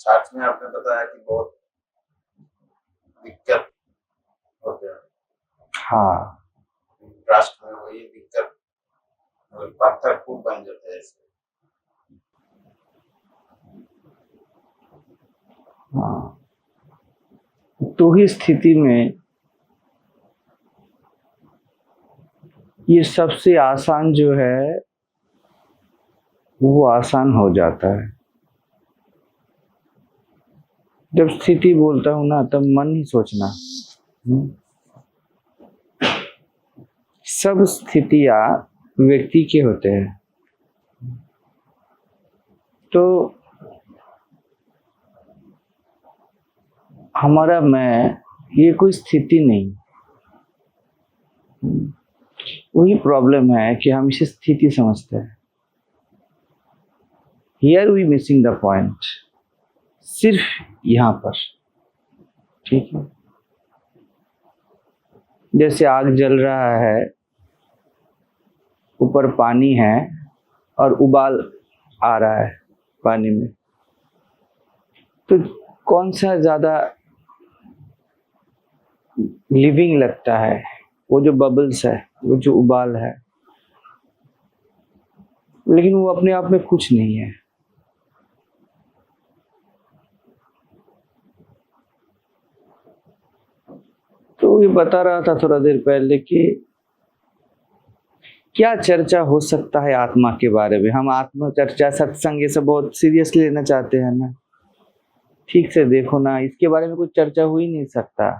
साथ में आपने बताया कि बहुत दिक्कत हो गया। हाँ, राष्ट्र में वही दिक्कत, पत्थर खूब बन जाते हैं ऐसे। हाँ, तो ही स्थिति में ये सबसे आसान जो है वो आसान हो जाता है। जब स्थिति बोलता हूं ना तब मन ही सोचना। सब स्थितियां व्यक्ति के होते हैं, तो हमारा मैं ये कोई स्थिति नहीं। वही प्रॉब्लम है कि हम इसे स्थिति समझते हैं। Here we missing the point, सिर्फ यहाँ पर। ठीक है, जैसे आग जल रहा है, ऊपर पानी है और उबाल आ रहा है पानी में, तो कौन सा ज्यादा लिविंग लगता है? वो जो बबल्स है, वो जो उबाल है, लेकिन वो अपने आप में कुछ नहीं है। तो ये बता रहा था थोड़ा देर पहले कि क्या चर्चा हो सकता है आत्मा के बारे में। हम आत्मा चर्चा, सत्संग, ये सब बहुत सीरियसली लेना चाहते हैं ना। ठीक से देखो ना, इसके बारे में कुछ चर्चा हो ही नहीं सकता।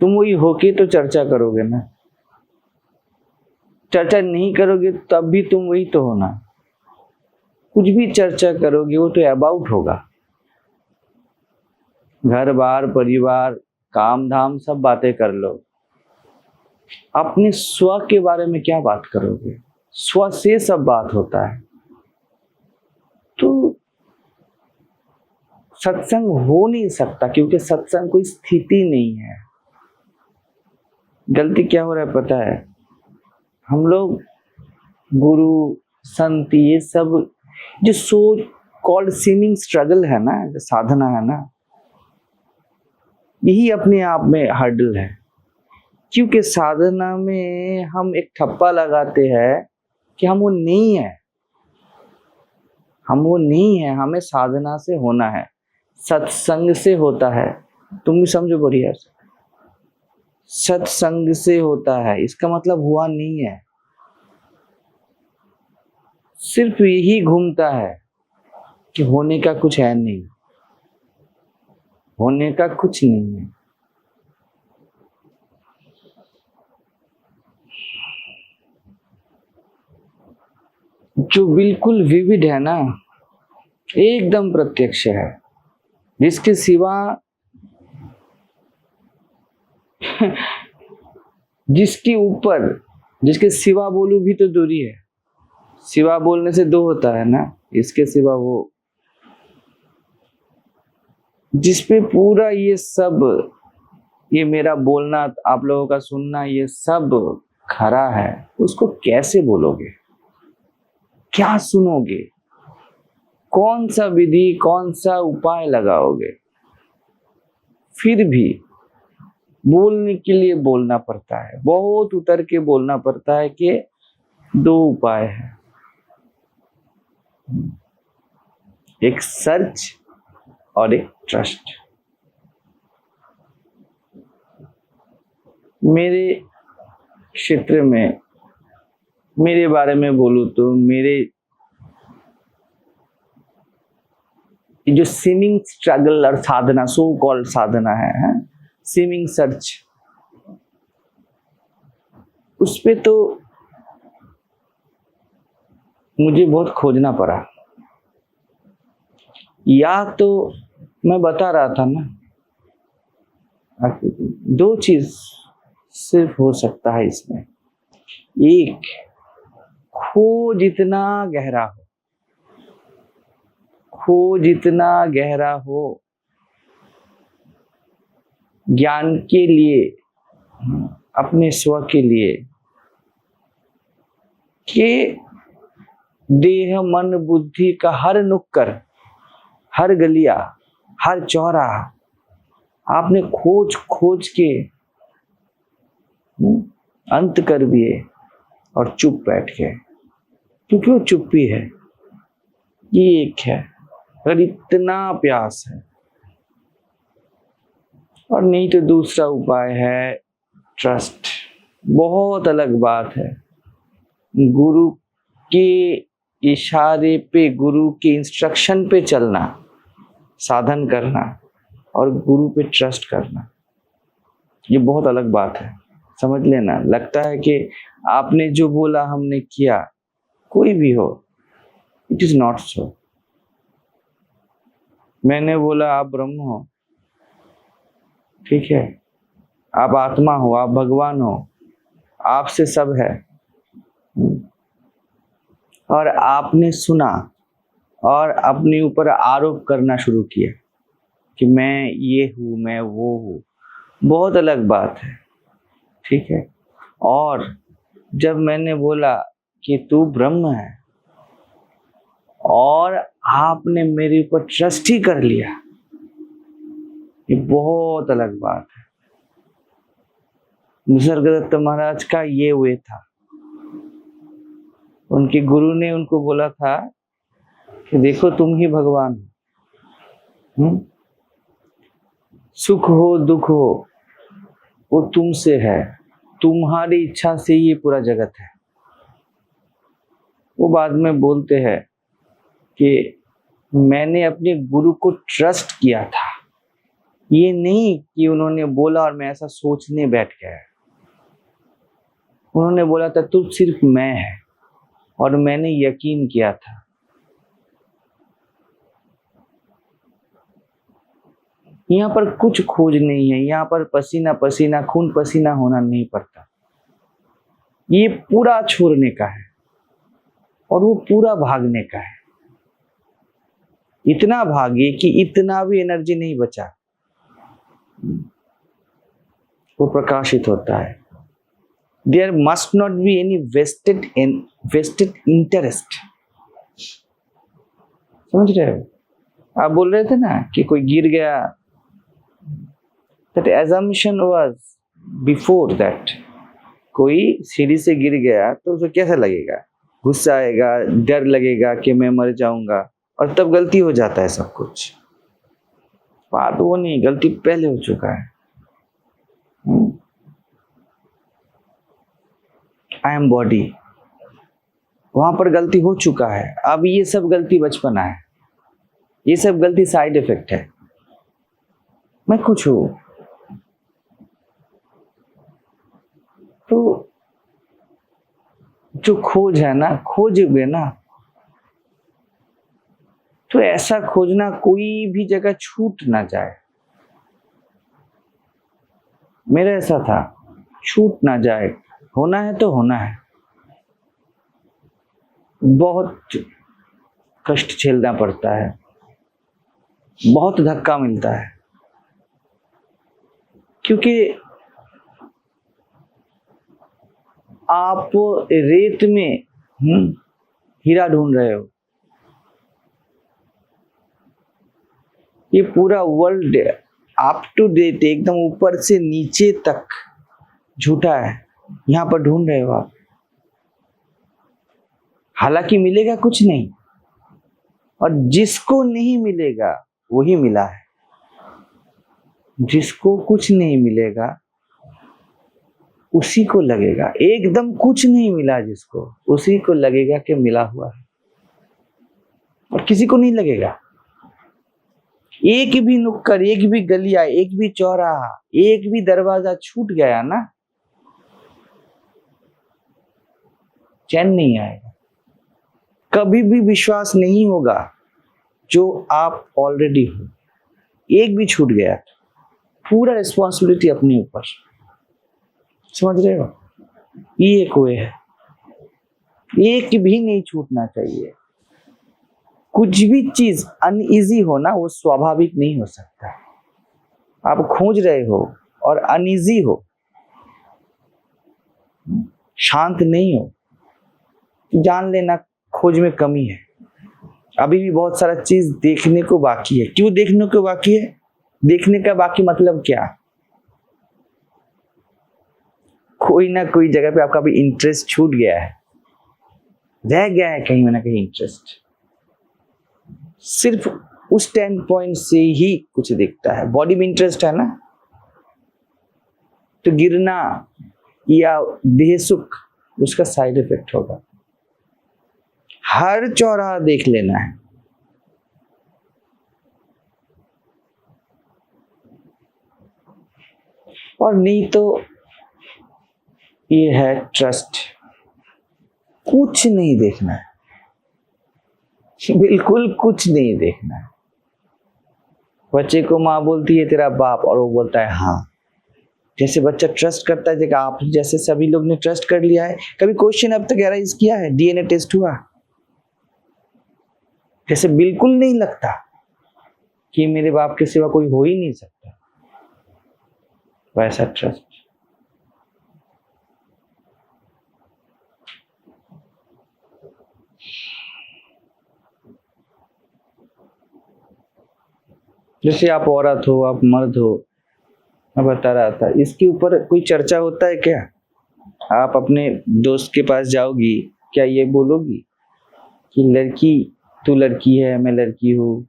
तुम वही होके तो चर्चा करोगे ना, चर्चा नहीं करोगे तब भी तुम वही तो हो ना। कुछ भी चर्चा करोगे वो तो अबाउट होगा। घर बार परिवार काम धाम सब बातें कर लो, अपने स्व के बारे में क्या बात करोगे? स्व से सब बात होता है। तो सत्संग हो नहीं सकता, क्योंकि सत्संग कोई स्थिति नहीं है। गलती क्या हो रहा है पता है? हम लोग गुरु संत, ये सब जो सो कॉल्ड सीमिंग स्ट्रगल है ना, जो साधना है ना, यही अपने आप में हर्डल है। क्योंकि साधना में हम एक ठप्पा लगाते हैं कि हम वो नहीं है, हम वो नहीं है, हमें साधना से होना है, सत्संग से होता है। तुम भी समझो बढ़िया से, सत्संग से होता है, इसका मतलब हुआ नहीं है। सिर्फ यही घूमता है कि होने का कुछ है नहीं, होने का कुछ नहीं है। जो बिल्कुल विविध है ना, एकदम प्रत्यक्ष है, जिसके सिवा जिसके ऊपर, जिसके सिवा बोलूं भी तो दूरी है। सिवा बोलने से दो होता है ना, इसके सिवा वो, जिसपे पूरा ये सब, ये मेरा बोलना, आप लोगों का सुनना, ये सब खरा है, उसको कैसे बोलोगे? क्या सुनोगे? कौन सा विधि, कौन सा उपाय लगाओगे? फिर भी बोलने के लिए बोलना पड़ता है, बहुत उतर के बोलना पड़ता है कि दो उपाय है, एक सर्च और एक ट्रस्ट। मेरे क्षेत्र में, मेरे बारे में बोलूं तो, मेरे जो सीमिंग स्ट्रगल और साधना, सो कॉल्ड साधना है, सीमिंग सर्च, उस पे तो मुझे बहुत खोजना पड़ा। या तो मैं बता रहा था ना, दो चीज सिर्फ हो सकता है इसमें। एक, खोज इतना गहरा हो, खोज इतना गहरा हो ज्ञान के लिए, अपने स्व के लिए, कि देह मन बुद्धि का हर नुक्कड़, हर गलिया, हर चौराहा आपने खोज खोज के अंत कर दिए और चुप बैठ गए, क्योंकि वो चुप्पी है। ये एक है, अगर इतना प्यास है। और नहीं तो दूसरा उपाय है ट्रस्ट। बहुत अलग बात है, गुरु के इशारे पे, गुरु के इंस्ट्रक्शन पे चलना, साधन करना और गुरु पे ट्रस्ट करना, ये बहुत अलग बात है। समझ लेना, लगता है कि आपने जो बोला हमने किया, कोई भी हो, इट इज नॉट सो। मैंने बोला आप ब्रह्म हो, ठीक है, आप आत्मा हो, आप भगवान हो, आपसे सब है, और आपने सुना और अपने ऊपर आरोप करना शुरू किया कि मैं ये हूं, मैं वो हूं, बहुत अलग बात है, ठीक है। और जब मैंने बोला कि तू ब्रह्म है और आपने मेरे ऊपर ट्रस्ट ही कर लिया, ये बहुत अलग बात है। निसर्गदत्त महाराज का ये वे था, उनके गुरु ने उनको बोला था कि देखो तुम ही भगवान हो, सुख हो दुख हो वो तुमसे है, तुम्हारी इच्छा से ये पूरा जगत है। वो बाद में बोलते हैं कि मैंने अपने गुरु को ट्रस्ट किया था, ये नहीं कि उन्होंने बोला और मैं ऐसा सोचने बैठ गया। उन्होंने बोला था तू सिर्फ मैं है, और मैंने यकीन किया था। यहाँ पर कुछ खोज नहीं है, यहाँ पर पसीना पसीना, खून पसीना होना नहीं पड़ता। ये पूरा छोड़ने का है और वो पूरा भागने का है। इतना भागे कि इतना भी एनर्जी नहीं बचा, वो प्रकाशित होता है। There must not be any vested interest. समझ रहे हो? आप बोल रहे थे ना कि कोई गिर गया, that assumption was before that. कोई सीढ़ी से गिर गया तो उसे कैसा लगेगा? गुस्सा आएगा, डर लगेगा कि मैं मर जाऊंगा, और तब गलती हो जाता है सब कुछ। बात वो नहीं, गलती पहले हो चुका है। आई एम बॉडी, वहां पर गलती हो चुका है। अब ये सब गलती बचपना है, ये सब गलती साइड इफेक्ट है। मैं कुछ हूं, तो जो खोज है ना, खोजोगे ना तो ऐसा खोजना कोई भी जगह छूट ना जाए। मेरा ऐसा था, छूट ना जाए, होना है तो होना है। बहुत कष्ट झेलना पड़ता है, बहुत धक्का मिलता है, क्योंकि आप रेत में हीरा ढूंढ रहे हो। ये पूरा वर्ल्ड अप टू डेट एकदम ऊपर से नीचे तक झूठा है, यहाँ पर ढूंढ रहे हो आप। हालांकि मिलेगा कुछ नहीं, और जिसको नहीं मिलेगा वही मिला है। जिसको कुछ नहीं मिलेगा उसी को लगेगा, एकदम कुछ नहीं मिला जिसको, उसी को लगेगा कि मिला हुआ है, और किसी को नहीं लगेगा। एक भी नुक्कड़, एक भी गलिया, एक भी चौराहा, एक भी दरवाजा छूट गया ना, चैन नहीं आएगा। कभी भी विश्वास नहीं होगा जो आप ऑलरेडी हो। एक भी छूट गया, पूरा रिस्पॉन्सिबिलिटी अपने ऊपर। समझ रहे हो? ये एक वे है, एक भी नहीं छूटना चाहिए। कुछ भी चीज अनईजी हो ना, वो स्वाभाविक नहीं हो सकता। आप खोज रहे हो और अनईजी हो, शांत नहीं हो, जान लेना खोज में कमी है। अभी भी बहुत सारा चीज देखने को बाकी है। क्यों देखने को बाकी है? देखने का बाकी मतलब क्या? कोई ना कोई जगह पे आपका भी इंटरेस्ट छूट गया है, रह गया है कहीं ना कहीं इंटरेस्ट। सिर्फ उस स्टैंड पॉइंट से ही कुछ दिखता है। बॉडी में इंटरेस्ट है ना, तो गिरना या देह सुख उसका साइड इफेक्ट होगा। हर चौराहा देख लेना है। और नहीं तो ये है ट्रस्ट। कुछ नहीं देखना है, बिल्कुल कुछ नहीं देखना है। बच्चे को माँ बोलती है तेरा बाप, और वो बोलता है हाँ। जैसे बच्चा ट्रस्ट करता है, जैसे आप जैसे सभी लोग ने ट्रस्ट कर लिया है। कभी क्वेश्चन अब तक एराइज किया है? डीएनए टेस्ट हुआ? जैसे बिल्कुल नहीं लगता कि मेरे बाप के सिवा कोई हो ही नहीं सकता, वैसा ट्रस्ट। जैसे आप औरत हो, आप मर्द हो, मैं बता रहा था, इसके ऊपर कोई चर्चा होता है क्या? आप अपने दोस्त के पास जाओगी, क्या ये बोलोगी कि लड़की, तू लड़की है, मैं लड़की हूँ,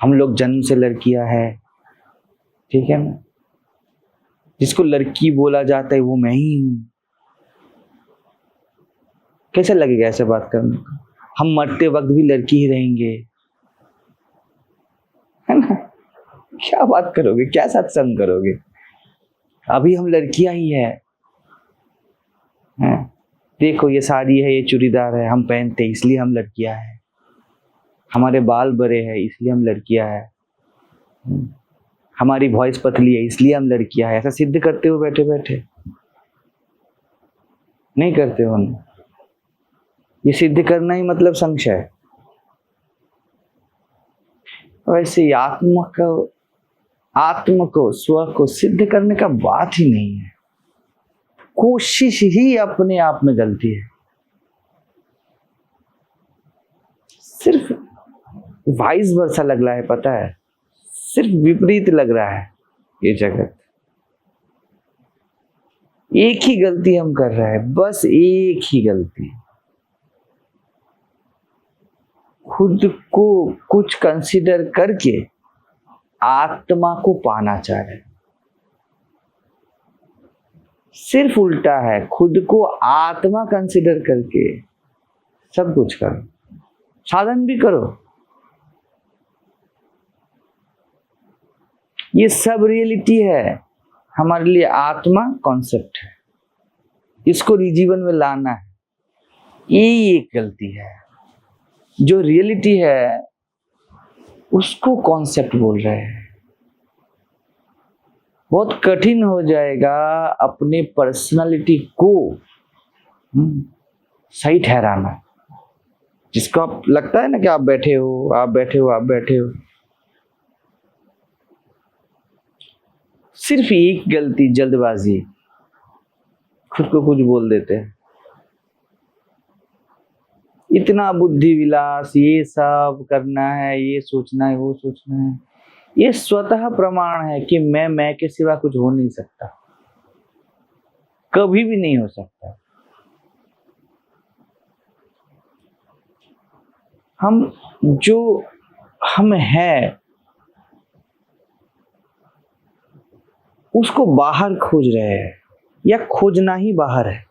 हम लोग जन्म से लड़कियां है, ठीक है ना? जिसको लड़की बोला जाता है वो मैं ही हूं। कैसा लगेगा ऐसे बात करने को? हम मरते वक्त भी लड़की ही रहेंगे, है ना? क्या बात करोगे, क्या सत्संग करोगे? अभी हम लड़कियां ही हैं। देखो ये साड़ी है, ये चूड़ीदार है, हम पहनते इसलिए हम लड़कियां हैं। हमारे बाल बड़े हैं इसलिए हम लड़कियां हैं। हमारी वॉइस पतली है इसलिए हम लड़कियां हैं। ऐसा सिद्ध करते हो बैठे बैठे? नहीं करते हो ना। ये सिद्ध करना ही मतलब संशय है। वैसे आत्म को स्व को सिद्ध करने का बात ही नहीं है। कोशिश ही अपने आप में गलती है। सिर्फ वाइस वर्सा लग रहा है, पता है, सिर्फ विपरीत लग रहा है ये जगत। एक ही गलती हम कर रहे हैं, बस एक ही गलती। खुद को कुछ कंसीडर करके आत्मा को पाना चाह रहे हैं। सिर्फ उल्टा है, खुद को आत्मा कंसीडर करके सब कुछ करो, साधन भी करो। ये सब रियलिटी है, हमारे लिए आत्मा कॉन्सेप्ट है, इसको जीवन में लाना है। ये एक गलती है। जो रियलिटी है उसको कॉन्सेप्ट बोल रहे हैं। बहुत कठिन हो जाएगा अपने पर्सनालिटी को सही ठहराना। जिसको आप लगता है ना कि आप बैठे हो, आप बैठे हो, आप बैठे हो, सिर्फ एक गलती, जल्दबाजी, खुद को कुछ बोल देते हैं। इतना बुद्धि विलास, ये सब करना है, ये सोचना है, वो सोचना है, ये स्वतः प्रमाण है कि मैं के सिवा कुछ हो नहीं सकता, कभी भी नहीं हो सकता। हम जो हम हैं उसको बाहर खोज रहे हैं, या खोजना ही बाहर है,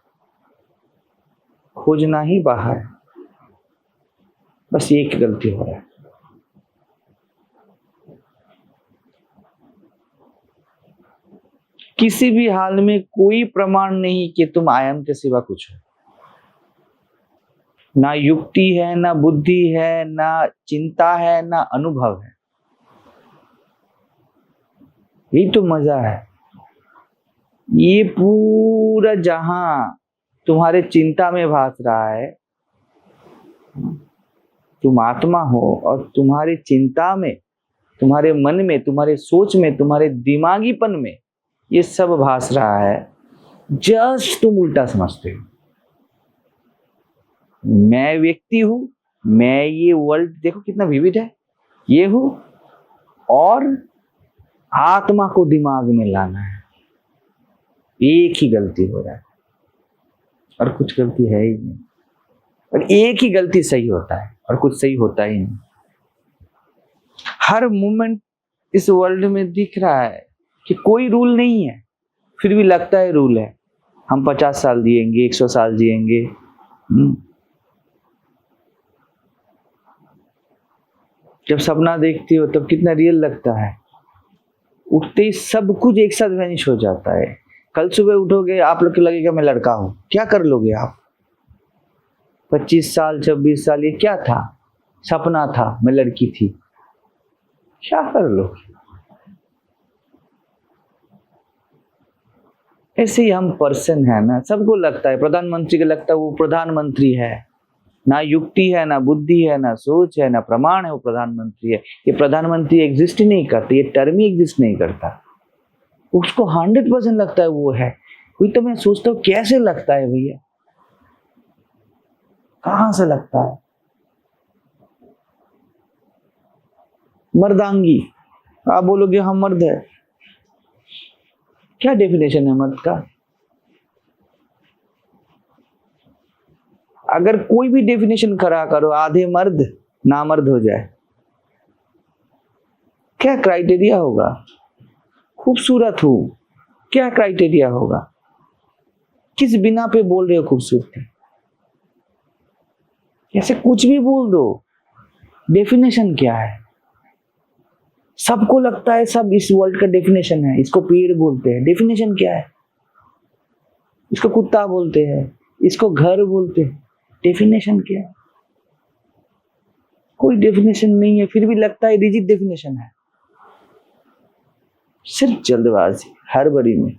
खोजना ही बाहर है। बस एक गलती हो रहा है। किसी भी हाल में कोई प्रमाण नहीं कि तुम आयम के सिवा कुछ हो। ना युक्ति है, ना बुद्धि है, ना चिंता है, ना अनुभव है। यही तो मजा है। ये पूरा जहां तुम्हारे चिंता में भास रहा है, तुम आत्मा हो, और तुम्हारी चिंता में, तुम्हारे मन में, तुम्हारे सोच में, तुम्हारे दिमागीपन में ये सब भास रहा है। जस्ट तुम उल्टा समझते हो। मैं व्यक्ति हूं, मैं ये वर्ल्ड देखो कितना विविध है, ये हूं, और आत्मा को दिमाग में लाना है, एक ही गलती हो रहा है और कुछ गलती है ही नहीं, और एक ही गलती सही होता है और कुछ सही होता ही नहीं। हर मोमेंट इस वर्ल्ड में दिख रहा है कि कोई रूल नहीं है, फिर भी लगता है रूल है। हम 50 साल जिएंगे, 100 साल जिएंगे। जब सपना देखती हो तब कितना रियल लगता है, उठते ही सब कुछ एक साथ वैनिश हो जाता है। कल सुबह उठोगे, आप लोग को लगेगा मैं लड़का हूं, क्या कर लोगे आप? 25 साल 26 साल ये क्या था? सपना था, मैं लड़की थी, क्या कर लोगे? ऐसे ही हम पर्सन है ना, सबको लगता है, प्रधानमंत्री को लगता है वो प्रधानमंत्री है, ना युक्ति है, ना बुद्धि है, ना सोच है, ना प्रमाण है, वो प्रधानमंत्री है। ये प्रधानमंत्री एग्जिस्ट ही नहीं करते, ये टर्म ही एग्जिस्ट नहीं करता। उसको 100% लगता है वो है कोई। तो मैं सोचता हूँ कैसे लगता है भैया, कहां से लगता है? मर्दांगी, आप बोलोगे हम मर्द है, क्या डेफिनेशन है मर्द का? अगर कोई भी डेफिनेशन खड़ा करो, आधे मर्द नामर्द हो जाए, क्या क्राइटेरिया होगा? खूबसूरत हूं, क्या क्राइटेरिया होगा? किस बिना पे बोल रहे हो खूबसूरती? ऐसे कुछ भी बोल दो, डेफिनेशन क्या है? सबको लगता है सब इस वर्ल्ड का डेफिनेशन है। इसको पेड़ बोलते हैं, डेफिनेशन क्या है? इसको कुत्ता बोलते हैं, इसको घर बोलते हैं, डेफिनेशन क्या है? कोई डेफिनेशन नहीं है, फिर भी लगता है रिजिड डेफिनेशन है। सिर्फ जल्दबाजी, हड़बड़ी में।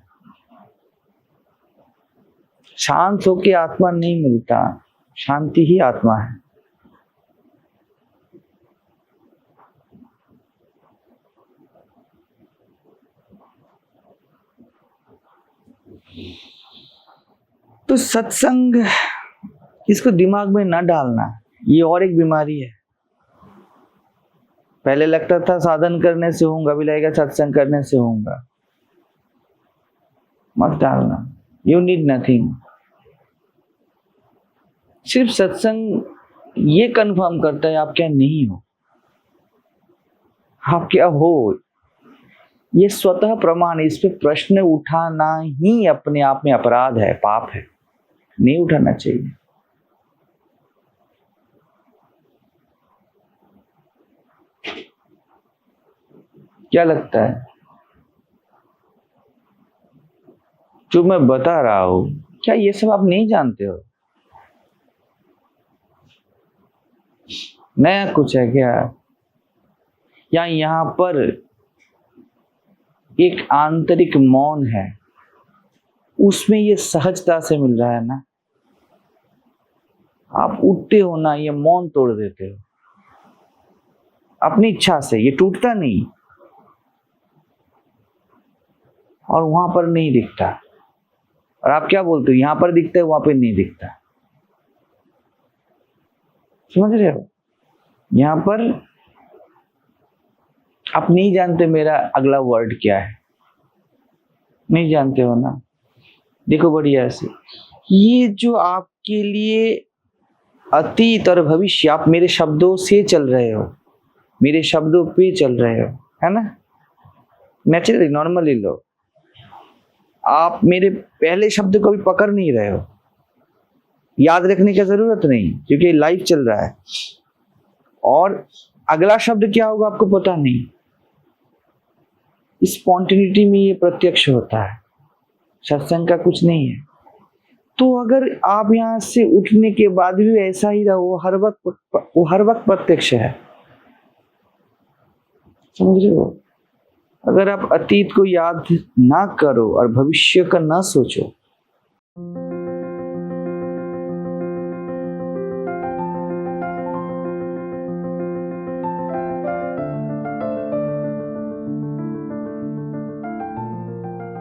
शांत होके आत्मा नहीं मिलता, शांति ही आत्मा है। तो सत्संग, इसको दिमाग में न डालना, ये और एक बीमारी है। पहले लगता था साधन करने से होऊंगा, अभी लगेगा सत्संग करने से होऊंगा। मत डालना, यू नीड नथिंग। सिर्फ सत्संग ये कंफर्म करता है आप क्या नहीं हो, आप क्या हो, ये स्वतः प्रमाण। इस पे प्रश्न उठाना ही अपने आप में अपराध है, पाप है, नहीं उठाना चाहिए। क्या लगता है जो मैं बता रहा हूं, क्या ये सब आप नहीं जानते हो? नया कुछ है क्या? या यहां पर एक आंतरिक मौन है, उसमें ये सहजता से मिल रहा है ना। आप उठते हो ना, ये मौन तोड़ देते हो अपनी इच्छा से, ये टूटता नहीं और वहां पर नहीं दिखता। और आप क्या बोलते हो, यहां पर दिखता है, वहां पर नहीं दिखता। समझ रहे हो? यहां पर आप नहीं जानते मेरा अगला वर्ड क्या है, नहीं जानते हो ना। देखो बढ़िया से, ये जो आपके लिए अतीत और भविष्य, आप मेरे शब्दों से चल रहे हो, मेरे शब्दों पे चल रहे हो, है ना। नेचुरली नॉर्मली लो, आप मेरे पहले शब्द को भी पकड़ नहीं रहे हो, याद रखने की जरूरत नहीं, क्योंकि लाइफ चल रहा है। और अगला शब्द क्या होगा आपको पता नहीं। स्पॉन्टेनिटी में ये प्रत्यक्ष होता है, सत्संग का कुछ नहीं है। तो अगर आप यहां से उठने के बाद भी ऐसा ही रहो, वो हर वक्त प्रत्यक्ष है। समझ रहे हो? अगर आप अतीत को याद ना करो और भविष्य का ना सोचो,